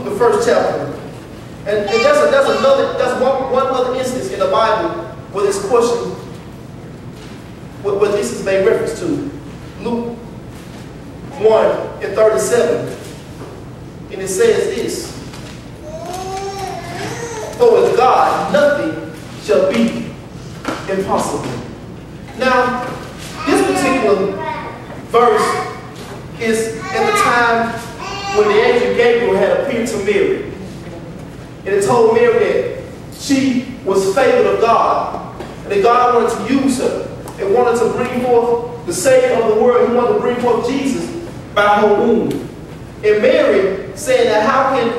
the first chapter. And that's one other instance in the Bible where this question, what this is made reference to. Luke 1:37. And it says this: for with God nothing shall be impossible. Now, this particular verse is at the time when the angel Gabriel had appeared to Mary. And it told Mary that she was favored of God, and that God wanted to use her and wanted to bring forth the Savior of the world. He wanted to bring forth Jesus by her womb. And Mary said that, how can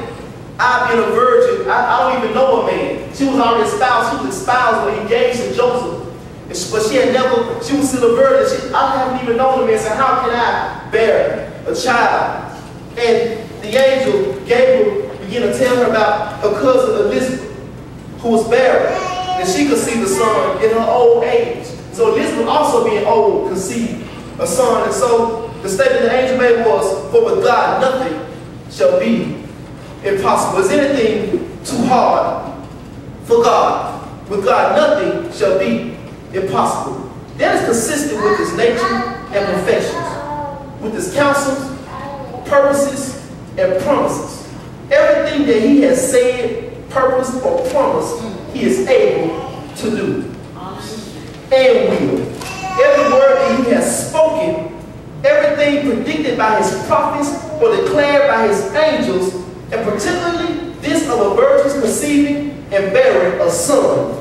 I, being a virgin, I don't even know a man. She was already espoused. She was espoused when engaged to Joseph. But she was still a virgin. I haven't even known a man. So how can I bear a child? And the angel Gabriel began to tell her about her cousin Elizabeth, who was barren, and she could see the son in her old age. So Elizabeth, also being old, conceived a son. And so the statement the angel made was, for with God nothing shall be impossible. Is anything too hard for God? With God nothing shall be impossible. That is consistent with his nature and perfections, with his counsels, purposes, and promises. Everything that he has said, purposed, or promised, he is able to do and will. Every word that he has spoken, everything predicted by his prophets or declared by his angels, and particularly this of a virgin's conceiving and bearing a son.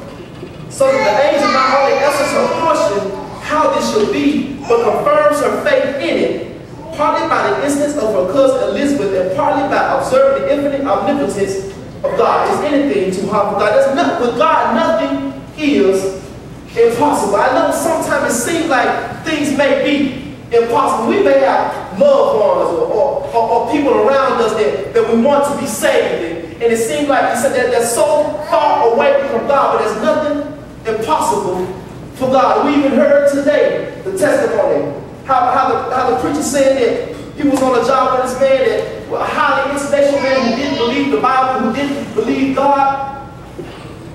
So that the angel not only answers her question, how this should be, but confirms her faith in it, partly by the instance of her cousin Elizabeth, and partly by observing the infinite omnipotence of God. Is anything too hard for God? With God, nothing is impossible. I know sometimes it seems like things may be impossible. We may have loved ones or people around us that we want to be saved. And it seems like they're so far away from God, but there's nothing impossible for God. We even heard today the testimony. How the preacher said that he was on a job with this man, that a highly intellectual man who didn't believe the Bible, who didn't believe God.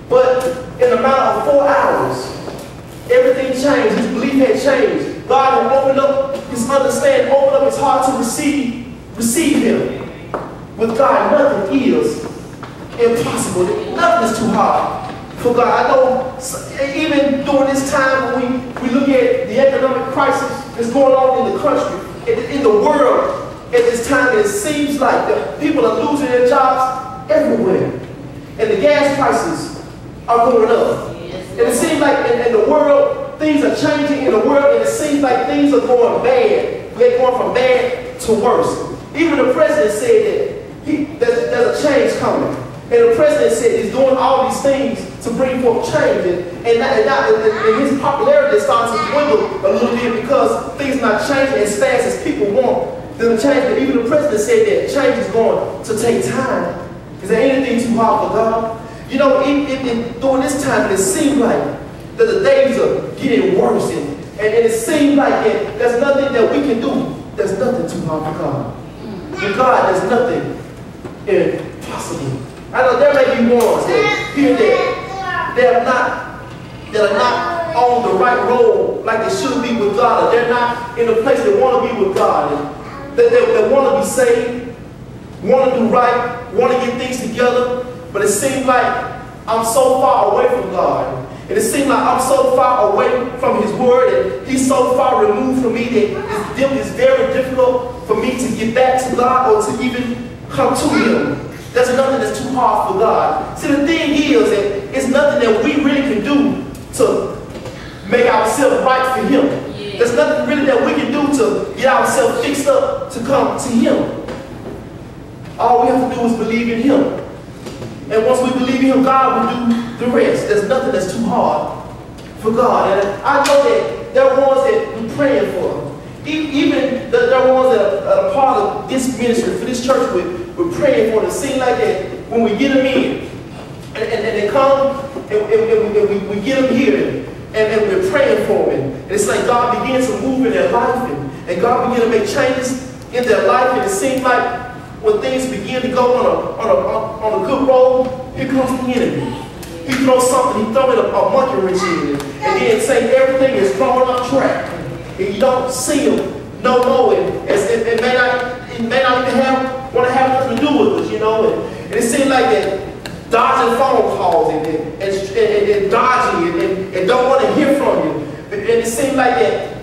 But in a matter of 4 hours, everything changed. His belief had changed. God had opened up his understanding, opened up his heart to receive him. With God, nothing is impossible. Nothing is too hard for God. I know even during this time when we look at the economic crisis that's going on in the country, in the world, at this time, it seems like the people are losing their jobs everywhere. And the gas prices are going up. And it seems like in the world, things are changing in the world, and it seems like things are going bad. They're going from bad to worse. Even the president said that there's a change coming. And the president said he's doing all these things to bring forth change. And his popularity is starting to dwindle a little bit because things are not changing as fast as people want them to change. But even the president said that change is going to take time. Is there anything too hard for God? You know, during this time, it seemed like that the days are getting worse. And it seemed like that there's nothing that we can do. There's nothing too hard for God. With God, there's nothing impossible. I know there may be ones that here that are not on the right road like they should be with God, or they're not in the place they want to be with God, and they want to be saved, want to do right, want to get things together, but it seems like I'm so far away from God. And it seems like I'm so far away from his word, and he's so far removed from me that it's very difficult for me to get back to God or to even come to him. There's nothing that's too hard for God. See, the thing is that it's nothing that we really can do to make ourselves right for him. Yeah. There's nothing really that we can do to get ourselves fixed up to come to him. All we have to do is believe in him. And once we believe in him, God will do the rest. There's nothing that's too hard for God. And I know that there are ones that we're praying for. Even there are ones that are a part of this ministry, for this church, we're praying for. It seems like that when we get them in, and they come, and we get them here, and we're praying for them. And it's like God begins to move in their life, and God begins to make changes in their life, and it seems like when things begin to go on a good roll, here comes the enemy. He throws something, he throws a monkey wrench in it, and then say everything is thrown off track. And you don't see him no more. It may not even want to have nothing to do with us, you know. And it seems like that dodging phone calls and dodging and don't want to hear from you. And it seems like that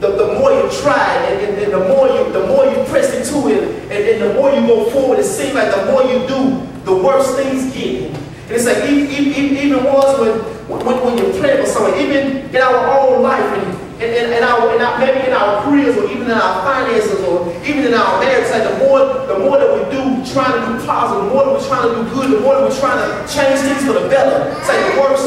the more you try and the more you press into it and the more you go forward, it seems like the more you do, the worse things get. And it's like even once when you're playing with someone, even in our own life and maybe in our careers or even in our finances or even in our marriage, like the more that we do trying to do positive, the more that we're trying to do good, the more that we're trying to change things for the better. It's like the worse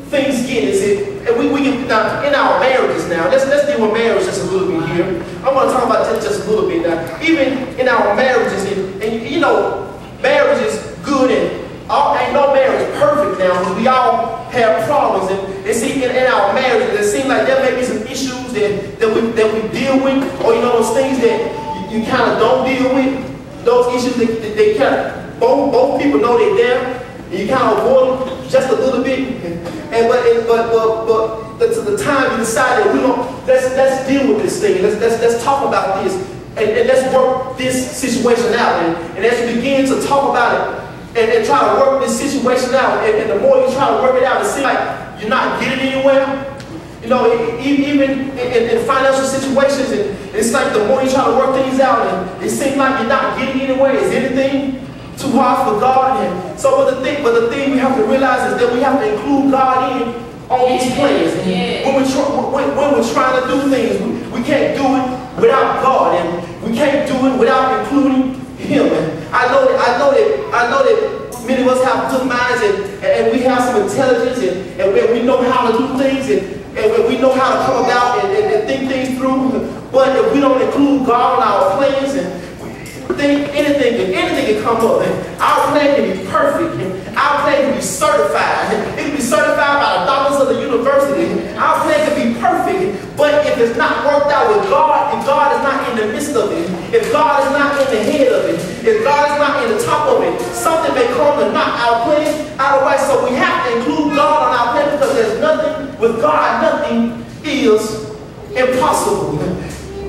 things get is it. And we get now in our marriages now. Let's deal with marriage just a little bit here. I'm going to talk about this just a little bit now. Even in our marriages, and you know, marriage is good and ain't no marriage perfect now, because we all have problems. And see, in our marriages, it seems like there may be some issues that we deal with, or you know, those things that you kind of don't deal with. Those issues that they kind of both people know they're there, and you kind of avoid them just a little bit. But to the time you decide that we don't, let's deal with this thing. Let's talk about this, and let's work this situation out. And as you begin to talk about it, and try to work this situation out, and the more you try to work it out, it seems like you're not getting anywhere. You know, even in financial situations, and it's like the more you try to work things out, and it seems like you're not getting anywhere. Is anything too hard for God? And so, but the thing we have to realize is that we have to include God in on these plans. When we're trying to do things, we can't do it without God, and we can't do it without including Him. And I know that many of us have good minds, and we have some intelligence, and we know how to do things, and we know how to come about and think things through. But if we don't include God in our plans, and we think anything can come up, and our plan can be perfect, and our plan can be certified. It can be certified by the doctors of the university. Our plan can be perfect, but if it's not worked out with God, if God is not in the midst of it, if God is not in the head of it, if God is not in the top of it, something may come to knock our plan out of the way. So we have to include God on our plan, because there's nothing with God, nothing is impossible.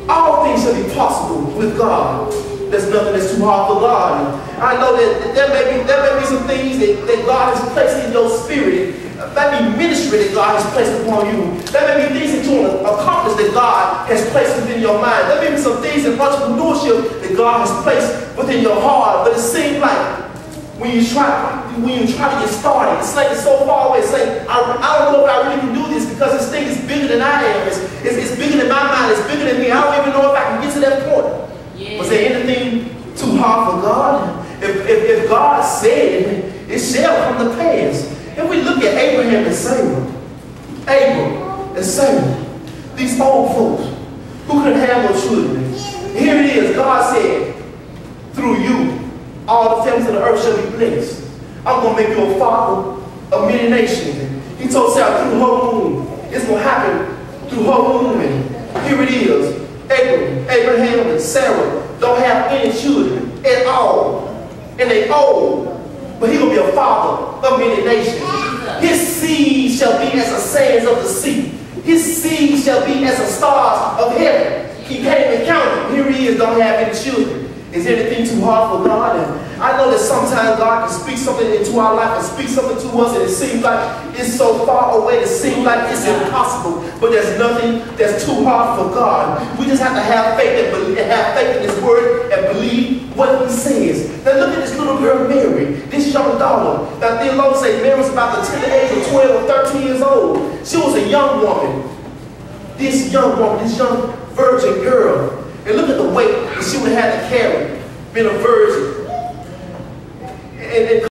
All things shall be possible with God. There's nothing that's too hard for God. I know that there may be some things that God has placed in your spirit. That may be ministry that God has placed upon you. There may be things that you want to accomplish that God has placed within your mind. There may be some things in entrepreneurship that God has placed within your heart. But it seems like when you try to get started, it's like it's so far away. It's like I don't know if I really can do this, because this thing is bigger than I am. It's bigger than my mind. It's bigger than me. I don't even know if I can get to that point. Was there anything too hard for God? If God said it shall come to pass. If we look at Abraham and Sarah, these old folks who couldn't have no children. Here it is. God said, through you, all the families of the earth shall be blessed. I'm going to make you a father of many nations. He told Sarah through her womb. It's going to happen through her womb. And here it is. Abraham and Sarah don't have any children at all. And they old. But he's going to be a father of many nations. His seed shall be as the sands of the sea. His seed shall be as the stars of heaven. He came and counted. Here he is, don't have any children. Is anything too hard for God? And I know that sometimes God can speak something into our life and speak something to us, and it seems like it's so far away, it seems like it's impossible. But there's nothing that's too hard for God. We just have to have faith and have faith in His Word and believe what He says. Now look at this little girl Mary, this young daughter. Now theologians say Mary was about the tender age of 12 or 13 years old. She was a young woman. This young virgin girl. And look at the weight that she would have had to carry, being a virgin. And